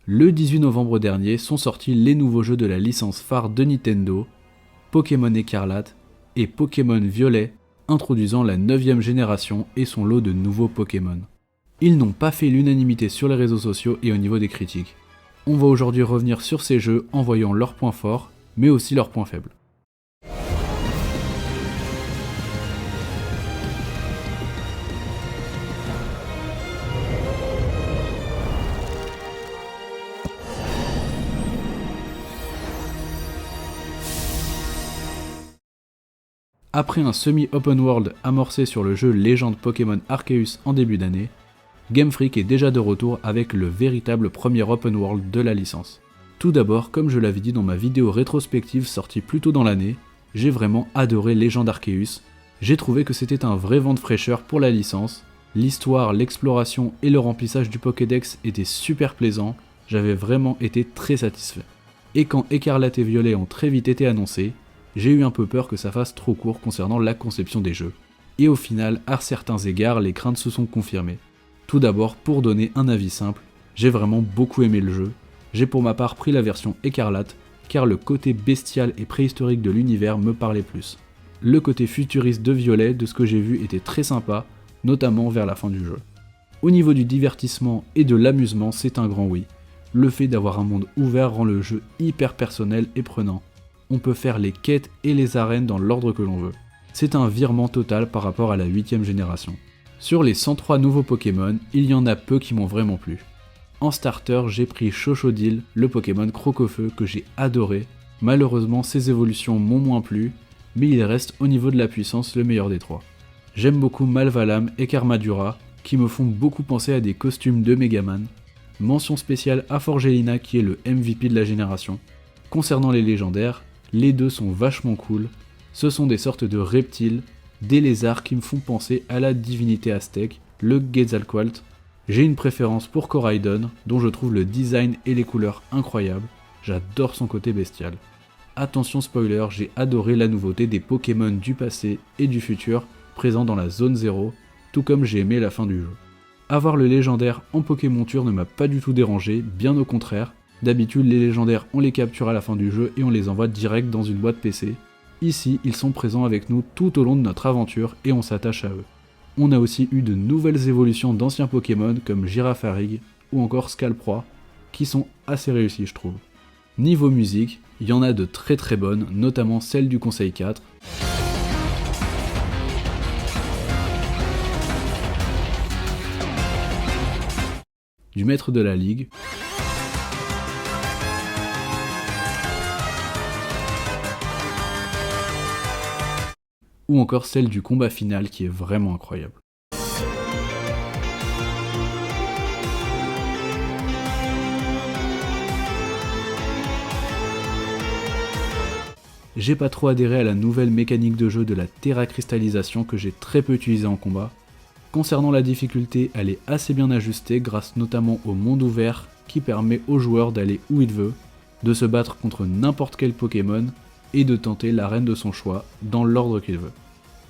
Le 18 novembre dernier sont sortis les nouveaux jeux de la licence phare de Nintendo, Pokémon Écarlate et Pokémon Violet, introduisant la 9ème génération et son lot de nouveaux Pokémon. Ils n'ont pas fait l'unanimité sur les réseaux sociaux et au niveau des critiques. On va aujourd'hui revenir sur ces jeux en voyant leurs points forts, mais aussi leurs points faibles. Après un semi-open world amorcé sur le jeu Légende Pokémon Arceus en début d'année, Game Freak est déjà de retour avec le véritable premier open world de la licence. Tout d'abord, comme je l'avais dit dans ma vidéo rétrospective sortie plus tôt dans l'année, j'ai vraiment adoré Légende Arceus, j'ai trouvé que c'était un vrai vent de fraîcheur pour la licence, l'histoire, l'exploration et le remplissage du Pokédex étaient super plaisants, j'avais vraiment été très satisfait. Et quand Écarlate et Violet ont très vite été annoncés, j'ai eu un peu peur que ça fasse trop court concernant la conception des jeux. Et au final, à certains égards, les craintes se sont confirmées. Tout d'abord, pour donner un avis simple, j'ai vraiment beaucoup aimé le jeu. J'ai pour ma part pris la version Écarlate, car le côté bestial et préhistorique de l'univers me parlait plus. Le côté futuriste de Violet, de ce que j'ai vu, était très sympa, notamment vers la fin du jeu. Au niveau du divertissement et de l'amusement, c'est un grand oui. Le fait d'avoir un monde ouvert rend le jeu hyper personnel et prenant. On peut faire les quêtes et les arènes dans l'ordre que l'on veut. C'est un virement total par rapport à la 8ème génération. Sur les 103 nouveaux Pokémon, il y en a peu qui m'ont vraiment plu. En starter, j'ai pris Chochodile, le Pokémon Crocofeu que j'ai adoré. Malheureusement, ses évolutions m'ont moins plu, mais il reste au niveau de la puissance le meilleur des trois. J'aime beaucoup Malvalam et Karmadura, qui me font beaucoup penser à des costumes de Megaman. Mention spéciale à Forgelina qui est le MVP de la génération. Concernant les légendaires, les deux sont vachement cool, ce sont des sortes de reptiles, des lézards qui me font penser à la divinité aztèque, le Quetzalcoatl. J'ai une préférence pour Koraidon, dont je trouve le design et les couleurs incroyables, j'adore son côté bestial. Attention spoiler, j'ai adoré la nouveauté des Pokémon du passé et du futur présents dans la zone 0, tout comme j'ai aimé la fin du jeu. Avoir le légendaire en Pokémonture ne m'a pas du tout dérangé, bien au contraire. D'habitude, les légendaires, on les capture à la fin du jeu et on les envoie direct dans une boîte PC. Ici, ils sont présents avec nous tout au long de notre aventure et on s'attache à eux. On a aussi eu de nouvelles évolutions d'anciens Pokémon comme Girafarig ou encore Scalproie, qui sont assez réussies je trouve. Niveau musique, il y en a de très très bonnes, notamment celle du Conseil 4. Du Maître de la Ligue. Ou encore celle du combat final qui est vraiment incroyable. J'ai pas trop adhéré à la nouvelle mécanique de jeu de la terracristallisation que j'ai très peu utilisée en combat. Concernant la difficulté, elle est assez bien ajustée grâce notamment au monde ouvert qui permet au joueur d'aller où il veut, de se battre contre n'importe quel Pokémon et de tenter l'arène de son choix dans l'ordre qu'il veut.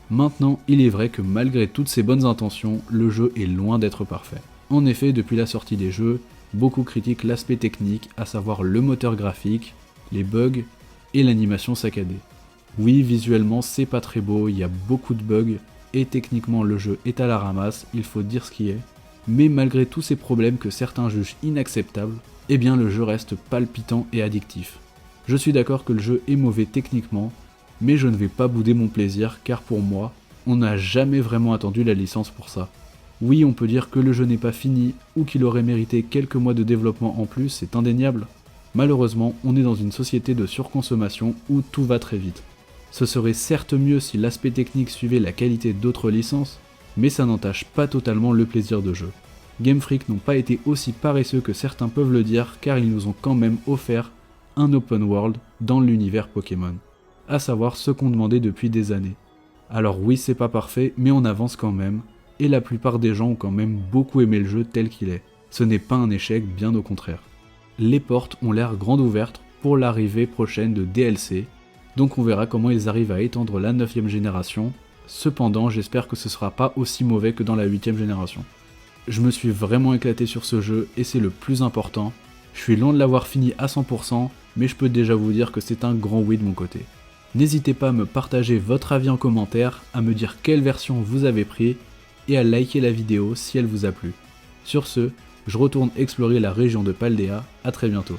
Maintenant, il est vrai que malgré toutes ces bonnes intentions, le jeu est loin d'être parfait. En effet, depuis la sortie des jeux, beaucoup critiquent l'aspect technique, à savoir le moteur graphique, les bugs et l'animation saccadée. Oui, visuellement c'est pas très beau, il y a beaucoup de bugs, et techniquement le jeu est à la ramasse, il faut dire ce qui est. Mais malgré tous ces problèmes que certains jugent inacceptables, eh bien le jeu reste palpitant et addictif. Je suis d'accord que le jeu est mauvais techniquement, mais je ne vais pas bouder mon plaisir car pour moi, on n'a jamais vraiment attendu la licence pour ça. Oui, on peut dire que le jeu n'est pas fini ou qu'il aurait mérité quelques mois de développement en plus, c'est indéniable. Malheureusement, on est dans une société de surconsommation où tout va très vite. Ce serait certes mieux si l'aspect technique suivait la qualité d'autres licences, mais ça n'entache pas totalement le plaisir de jeu. Game Freak n'ont pas été aussi paresseux que certains peuvent le dire car ils nous ont quand même offert un open world dans l'univers Pokémon, à savoir ce qu'on demandait depuis des années. Alors oui, c'est pas parfait, mais on avance quand même, et la plupart des gens ont quand même beaucoup aimé le jeu tel qu'il est. Ce n'est pas un échec, bien au contraire. Les portes ont l'air grandes ouvertes pour l'arrivée prochaine de DLC, donc on verra comment ils arrivent à étendre la 9ème génération. Cependant, j'espère que ce sera pas aussi mauvais que dans la 8ème génération. Je me suis vraiment éclaté sur ce jeu et c'est le plus important. Je suis loin de l'avoir fini à 100%, mais je peux déjà vous dire que c'est un grand oui de mon côté. N'hésitez pas à me partager votre avis en commentaire, à me dire quelle version vous avez pris, et à liker la vidéo si elle vous a plu. Sur ce, je retourne explorer la région de Paldea, à très bientôt.